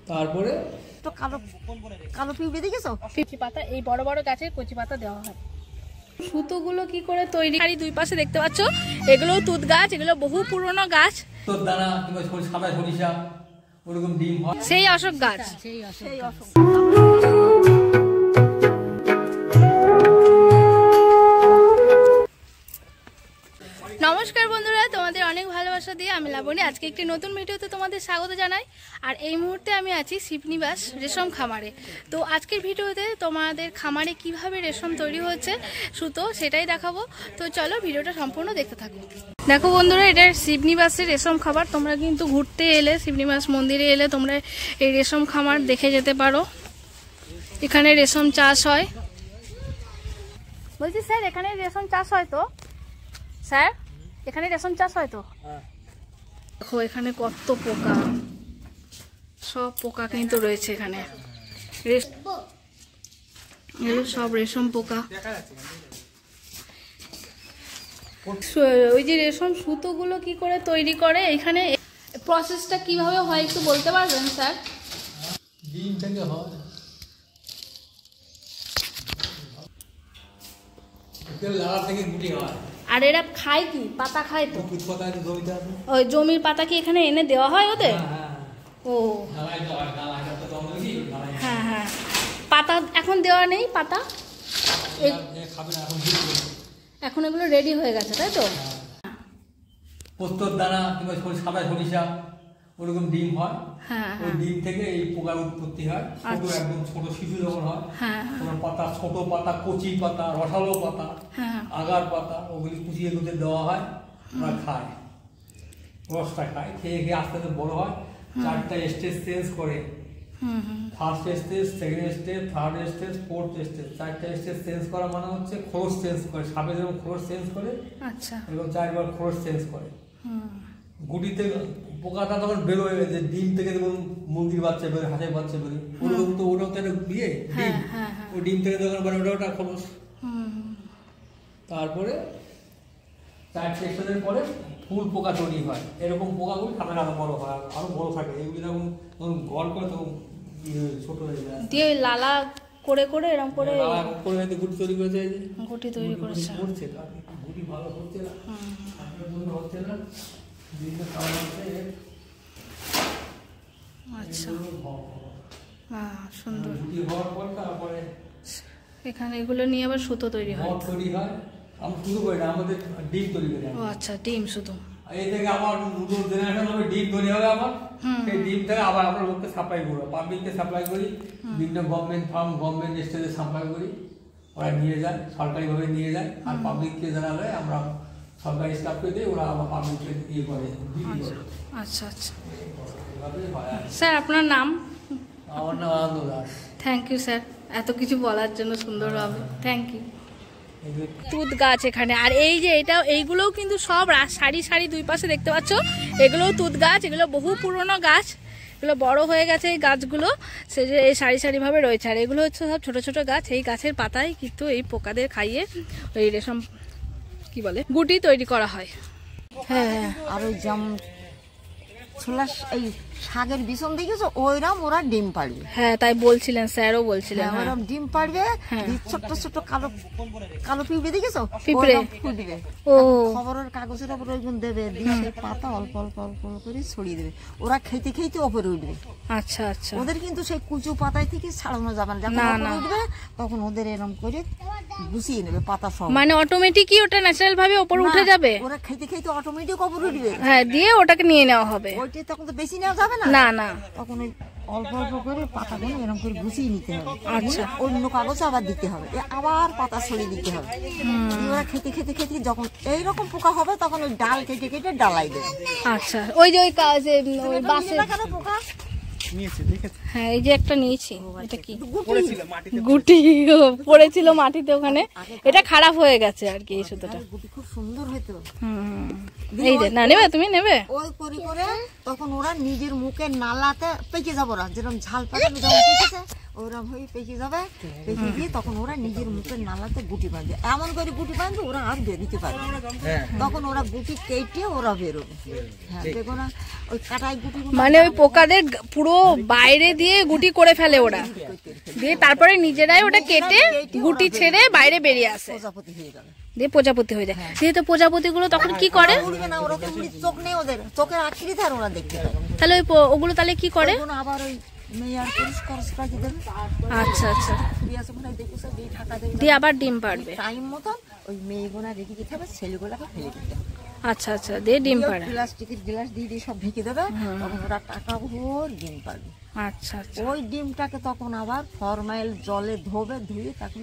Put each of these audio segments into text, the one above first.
তারপরে তো কালো কালো পিঁপড়ে দেখেছো? কচি পাতা, এই বড় বড় গাছের কচি পাতা দেওয়া হয়। সুতোগুলো কি করে তৈরি, আর দুই পাশে দেখতে পাচ্ছ এগুলো তুত গাছ, এগুলো বহু পুরনো গাছ। তোর দানা কিংবা সাদা সরিষা ওরকম ডিম হয়। সেই অশোক গাছ, সেই অশোক। নমস্কার বন্ধুরা, তোমাদের অনেক ভালোবাসা দিয়ে আমি লাবণী আজকে একটি নতুন ভিডিওতে তোমাদের স্বাগত জানাই। আর এই মুহূর্তে আমি আছি শিবনিবাস রেশম খামারে। তো আজকের ভিডিওতে তোমাদের খামারে কিভাবে রেশম তৈরি হচ্ছে সুতো সেটাই দেখাবো। তো চলো ভিডিওটা সম্পূর্ণ দেখতে থাকো। দেখো বন্ধুরা, এটা শিবনিবাসের রেশম খামার। তোমরা কিন্তু ঘুরতে এলে, শিবনিবাস মন্দিরে এলে তোমরা এই রেশম খামার দেখে যেতে পারো। এখানে রেশম চাষ হয়। বলছি স্যার, এখানে রেশম চাষ হয় তো? স্যার, এখানে রেশম চাষ হয় তো? দেখো এখানে কত পোকা, সব পোকা কিন্তু রয়েছে এখানে। সব রেশম পোকা। ওই যে রেশম সুতোগুলো কি করে তৈরি করে, এখানে প্রসেসটা কিভাবে হয় একটু বলতে পারবেন স্যার? ডিম থেকে হয়, লাগা থেকে গুটি হয়। আর এরা খায় কি? পাতা খায় তো? জমিতে আছে, ওই জমির পাতা কি এখানে এনে দেওয়া হয় ওদের? ও হ্যাঁ হ্যাঁ, পাতা এখন দেওয়া নেই। পাতা এখন এগুলো রেডি হয়ে গেছে তাই তো? পোস্তর দানা কিংবা সাদা সরিষা ওরকম ডিম হয়। ওই ডিম থেকে এই পোকার উৎপত্তি হয়। ছোট একদম ছোট শিশু যখন হয়, পাতা, ছোট পাতা, কচি পাতা, রসালো পাতা, আগার পাতা, ওগুলি কুচিয়ে কুচিয়ে দেওয়া হয়। ওরা খায়, রসটা খায়, খেয়ে খেয়ে আস্তে আস্তে বড় হয়। চারটা স্টেজ চেঞ্জ করে, first stage, second stage, third stage, fourth stage. চারটা স্টেজ চেঞ্জ করা মানে হচ্ছে খোলস চেঞ্জ করে। সাপে যেমন খোলস চেঞ্জ করে, এবং চারবার খোলস চেঞ্জ করে। গুটিতে পোকাটা তখন বেরোয়, যে ডিম থেকে যেমন মুরগির বাচ্চা বেরোয়, হাঁসের বাচ্চা বেরোয়, ওরকম তো ওটাও তো একটা বিয়ে ডিম। ওই ডিম থেকে যখন বেরোয় ওটা খোলস। তারপরে চারটে স্টেজের পরে ফুল পোকা তৈরি হয়। এরকম পোকাগুলি সামনে আরো বড় হয়, আরো বড় থাকে। এগুলি যখন গড় করে তখন ছোট হয়ে যায়, দিয়ে লালা করে করে এরকম করে গুটি তৈরি করেছে। গুটি তৈরি করেছে, করছে গুটি ভালো হচ্ছে না, হচ্ছে না। আচ্ছা, হ্যাঁ সুন্দর। গুটি হওয়ার পর তারপরে এখানে এগুলো নিয়ে আবার সুতো তৈরি হয়। তৈরি হয়। আমি শুরু করি না, আমাদের ডিম তৈরি করি। ও আচ্ছা, ডিম শুধু। এই থেকে আবার নতুন জেনারেশন হবে, ডিম তৈরি হবে আমার। সেই ডিম থেকে আবার আমরা লোককে সাপ্লাই করবো, পাবলিককে সাপ্লাই করি, বিভিন্ন গভর্নমেন্ট ফার্ম, গভর্নমেন্ট স্টেজে সাপ্লাই করি। ওরা নিয়ে যায়, সরকারিভাবে নিয়ে যায়। আর পাবলিককে যারা দেয় আমরা সরকারি স্টাফকে দিই, ওরা আবার পাবলিককে ইয়ে করে। আচ্ছা আচ্ছা। স্যার আপনার নাম? আমার নাম আনন্দ দাস। থ্যাংক ইউ স্যার, এত কিছু বলার জন্য সুন্দরভাবে, থ্যাংক ইউ। তুত গাছ এখানে। আর এই যে এটা, এইগুলোও কিন্তু সব সারি সারি দুই পাশে দেখতে পাচ্ছ, এগুলোও তুত গাছ। এগুলো বহু পুরনো গাছ, এগুলো বড় হয়ে গেছে এই গাছগুলো, সে যে এই সারি সারি ভাবে রয়েছে। আর এগুলো হচ্ছে সব ছোট ছোট গাছ। এই গাছের পাতায় কিন্তু এই পোকাদের খাইয়ে ওই রেশম কি বলে গুটি তৈরি করা হয়। হ্যাঁ, আর ওই যেমন ছোলা, এই শাকের বিছন দেখেছো, ওইরকম ওরা ডিম পাড়বে। হ্যাঁ তাই বলছিলেন, স্যারও বলছিলেন। ওরকম ডিম পাড়বে, ছোট্ট ছোট্ট কালো কালো পিঁপড়ে দেখেছো? পিঁপড়ে ফুটবে। ও খবরের কাগজের উপর ওইগুলো দেবে, দিয়ে পাতা অল্প অল্প অল্প করে ছড়িয়ে দেবে। ওরা খেতে খেতে ওপরে উঠবে। আচ্ছা আচ্ছা। ওদের কিন্তু সেই কুচু পাতায় থেকে ছাড়ানো যাবে না। যখন ওপরে উঠবে তখন ওদের এরকম করে গুছিয়ে নেবে পাতা সব। মানে অটোমেটিকই ওটা ন্যাচারাল ভাবে উপরে উঠে যাবে? ওরা খেতে খেতে অটোমেটিক উপরে উঠবে। হ্যাঁ, দিয়ে ওটাকে নিয়ে নেওয়া হবে। ওইটা তখন তো বেশি নেওয়া যাবে না। না না, তখন ওই অল্প অল্প করে পাতাগুলো এরকম করে গুছিয়ে নিতে হবে। আচ্ছা, অন্য কাগজে আবার দিতে হবে, আবার পাতা ছড়িয়ে দিতে হবে। ওরা খেতে খেতে খেতে যখন এইরকম পোকা হবে তখন ওই ডাল কেটে কেটে ডালাই দেবে। আচ্ছা, ওই যে ওই কাজে ওই বাসে পোকা হ্যাঁ, এই যে একটা নিয়েছি। এটা কি? গুটি পড়েছিল মাটিতে ওখানে, এটা খারাপ হয়ে গেছে আর কি। এই সুতোটা খুব সুন্দর হতো। এই যে না, নেবে তুমি? নেবে ওই করে করে তখন ওরা নিজের মুখে নালাতে পেকে যাবো। ওরা যেরকম ঝাল পাতা যখন পেকেছে ওরা হয়ে পেকে যাবে, পেকে দিয়ে তখন ওরা নিজের মুখের নালাতে গুটি বাঁধবে, এমন করে গুটি বাঁধবে ওরা আর বেরোতে পারবে না। তখন ওরা গুটি কেটে ওরা বেরোবে। হ্যাঁ, দেখো না ওই কাটাই গুটি, মানে ওই পোকাদের পুরো বাইরে দিয়ে গুটি করে ফেলে ওরা, দিয়ে তারপরে নিজেরাই ওটা কেটে গুটি ছেড়ে বাইরে বেরিয়ে আসে, প্রজাপতি হয়ে যাবে, দিয়ে প্রজাপতি হয়ে যায়। যেহেতু প্রজাপতি গুলো তখন কি করে, উড়বে না, ওরা তো চোখ নেই ওদের, চোখের আকৃতি আর ওরা দেখতে পাবে। তাহলে ওগুলো তাহলে কি করে, আবার ওই মেয়ার পরিষ্কার করে দেবে। আচ্ছা আচ্ছা, দিয়ে আবার ডিম পাড়বে টাইম মতন ওই মেয়েগুলা রেখে দিতে হবে, ছেলেগুলাকে ফেলে দিতে হবে। আচ্ছা আচ্ছা, দিয়ে ডিম পাড়ে, প্লাস্টিকের গ্লাস দিয়ে দিয়ে সব ঢেকে দেবে, তখন ওরা টাকা ভোর ডিম পাড়বে। আচ্ছা আচ্ছা, ওই ডিমটাকে তখন আবার ফরমাইল জলে ধোবে, ধুয়ে তখন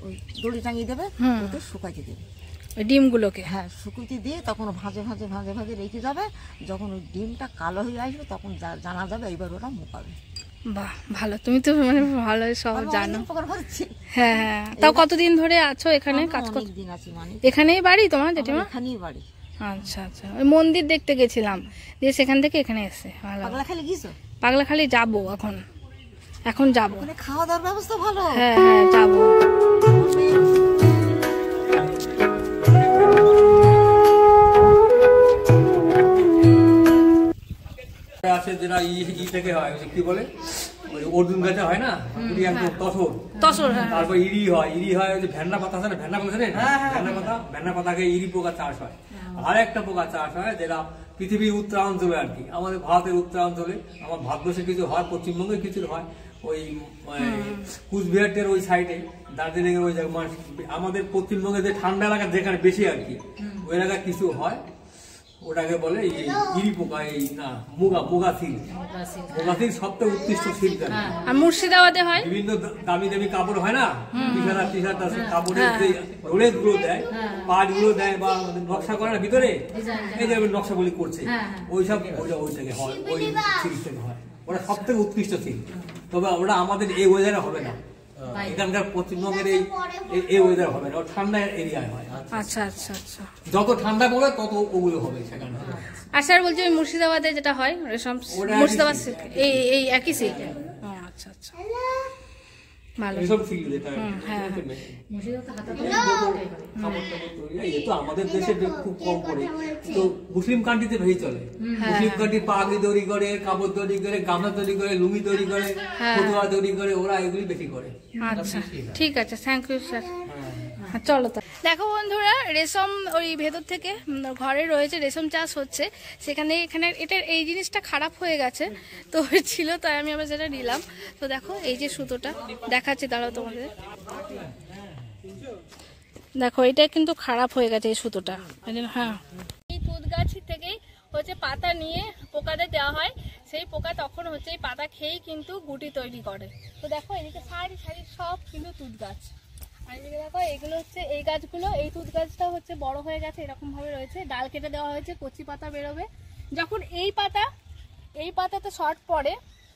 ওই দড়ি টাঙিয়ে দেবে, ওতে শুকাইতে দেবে ওই ডিমগুলোকে। হ্যাঁ, শুকুতি দিয়ে তখন ভাজে ভাজে ভাজে ভাজে রেখে যাবে। যখন ওই ডিমটা কালো হয়ে আসবে তখন জানা যাবে এইবার ওরা মুকাবে। বাহ, ভালো, তুমি তো মানে ভালো সব জানো। হ্যাঁ হ্যাঁ, তাও কতদিন ধরে আছো এখানে কাজ করতে? অনেকদিন আছি। মানে এখানেই বাড়ি তোমার জেঠিমা? এখানেই বাড়ি। আচ্ছা আচ্ছা, ওই মন্দির দেখতে গেছিলাম, দিয়ে সেখান থেকে এখানে এসে। ভালো। পাগলাখালি গেছো? পাগলাখালি যাবো, এখন যাবো। ওখানে খাওয়া দাওয়ার ব্যবস্থা ভালো। হ্যাঁ হ্যাঁ, যাবো। আছে যেটা ই থেকে হয়, কি বলে অর্জুন গাছে হয় না, তসর, তারপর ইরি হয় ওই যে ভেন্না পাতা আছে না, ভেন্না পাতা, ভেন্না পাতাকে ইরি পোকা চাষ হয়। আর একটা পোকা চাষ হয় যেটা পৃথিবীর উত্তরাঞ্চলে আর কি, আমাদের ভারতের উত্তরাঞ্চলে, আমার ভারতবর্ষে কিছু হয়, পশ্চিমবঙ্গে কিছু হয়, ওই কুচবিহারের ওই সাইডে, দার্জিলিং এর ওই জায়গায়, আমাদের পশ্চিমবঙ্গে যে ঠান্ডা এলাকা যেখানে বেশি আর কি, ওই এলাকায় কিছু হয়, ওটাকে বলে ইরি পোকা। এই না, মুগা সিল্ক সবথেকে উৎকৃষ্ট সিল্ক। আর মুর্শিদাবাদে হয় বিভিন্ন দামি দামি কাপড় হয় না, টি-শার্ট কাপড়ের যে রোলেজ গুলো দেয়, পাট গুলো দেয়, বা নকশা করে না ভিতরে, এই যে নকশাগুলি করছে, ওইসব ওই থেকে হয়, ওই সিল্ক থেকে হয়। ওটা সবথেকে উৎকৃষ্ট সিল্ক। তবে ওটা আমাদের এই ওয়েদারে হবে না, এখানকার পশ্চিমবঙ্গের এই ওয়েদার হবে না, ঠান্ডা এরিয়ায় হয়। আচ্ছা আচ্ছা আচ্ছা, যত ঠান্ডা পড়বে তত ওগুলো হবে সেখানে। আচ্ছা, আর বলছি ওই মুর্শিদাবাদে যেটা হয় রেশম, মুর্শিদাবাদ এই একই সিল্ক? আচ্ছা আচ্ছা, ভালো। আমাদের দেশে খুব কম করে, তো মুসলিম কান্ট্রিতে বেশি চলে। মুসলিম কান্ট্রি পাগড়ি তৈরি করে, কাপড় তৈরি করে, গামছা তৈরি করে, লুঙ্গি তৈরি করে, ফতুয়া তৈরি করে, ওরা এগুলি বেশি করে। আচ্ছা, ঠিক আছে, থ্যাংক ইউ স্যার। চলো তো, দেখো বন্ধুরা, রেশম ওই ভেতর থেকে ঘরে রয়েছে, রেশম চাষ হচ্ছে সেখানে। এখানে এটার এই জিনিসটা খারাপ হয়ে গেছে, তো ছিল, তাই আমি আবার যেটা নিলাম। তো দেখো এই যে সুতোটা দেখাচ্ছি, দাঁড়াও তোমাদের, দেখো এটা কিন্তু খারাপ হয়ে গেছে এই সুতোটা। হ্যাঁ, এই তুঁত গাছ থেকেই হচ্ছে পাতা নিয়ে পোকাদের দেওয়া হয়, সেই পোকা তখন হচ্ছে এই পাতা খেয়েই কিন্তু গুটি তৈরি করে। তো দেখো এদিকে সারি সারি সব কিন্তু তুঁত গাছ, আর এদিকে দেখো এগুলো হচ্ছে এই গাছগুলো, এই তুঁত গাছটা হচ্ছে বড় হয়ে গেছে, এরকম ভাবে রয়েছে, ডাল কেটে দেওয়া হয়েছে, কচি পাতা বেরোবে। যখন এই পাতাতে শর্ট পড়ে,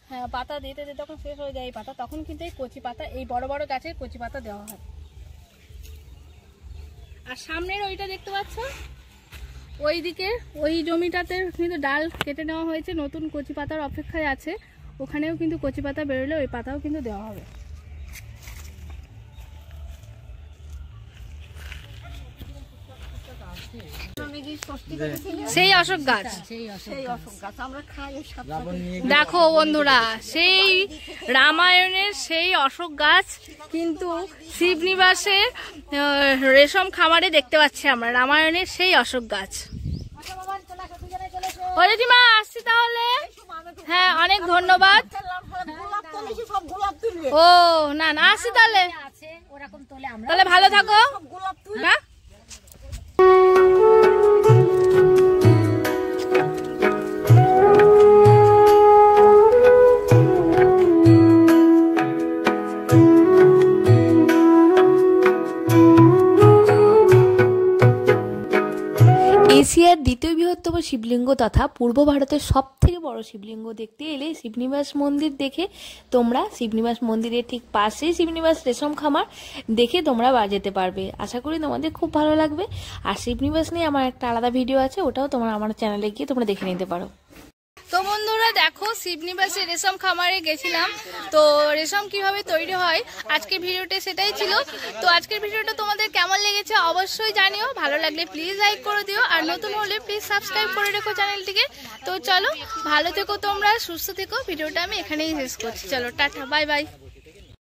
হ্যাঁ, পাতা দিতে দিতে যখন শেষ হয়ে যায় এই পাতা, তখন কিন্তু এই কচি পাতা, এই বড় বড় গাছের কচি পাতা দেওয়া হয়। আর সামনের ওইটা দেখতে পাচ্ছ, ওই দিকে ওই জমিটাতে কিন্তু ডাল কেটে নেওয়া হয়েছে, নতুন কচি পাতার অপেক্ষায় আছে, ওখানেও কিন্তু কচি পাতা বেরোলে ওই পাতাও কিন্তু দেওয়া হবে। সেই অশোক গাছ, দেখো বন্ধুরা, সেই রামায়ণের সেই অশোক গাছ কিন্তু শিবনিবাসে রেশম খামারে দেখতে পাচ্ছি আমরা, রামায়ণের সেই অশোক গাছ। জেঠিমা আসছি তাহলে, হ্যাঁ, অনেক ধন্যবাদ। ও না না, আসছি তাহলে, তাহলে ভালো থাকো। হ্যাঁ, এশিয়ার দ্বিতীয় বৃহত্তম শিবলিঙ্গ তথা পূর্ব ভারতের সবথেকে বড় শিবলিঙ্গ দেখতে এলে শিবনিবাস মন্দির দেখে তোমরা, শিবনিবাস মন্দিরের ঠিক পাশেই শিবনিবাস রেশম খামার দেখে তোমরা যেতে পারবে। আশা করি তোমাদের খুব ভালো লাগবে। আর শিবনিবাস নিয়ে আমার একটা আলাদা ভিডিও আছে, ওটাও তোমরা আমার চ্যানেলে গিয়ে তোমরা দেখে নিতে পারো। তো বন্ধুরা দেখো শিবনিবাসে রেশম খামারে গেছিলাম, তো রেশম কিভাবে তৈরি হয় আজকের ভিডিওটা সেটাই ছিল। তো আজকের ভিডিওটা তোমাদের কেমন লেগেছে অবশ্যই জানিও, ভালো লাগলে প্লিজ লাইক করে দিও, আর নতুন হলে প্লিজ সাবস্ক্রাইব করে রেখো চ্যানেলটিকে। তো চলো ভালো থেকো তোমরা, সুস্থ থেকো, ভিডিওটা আমি এখানেই শেষ করছি। চলো টাটা, বাই বাই।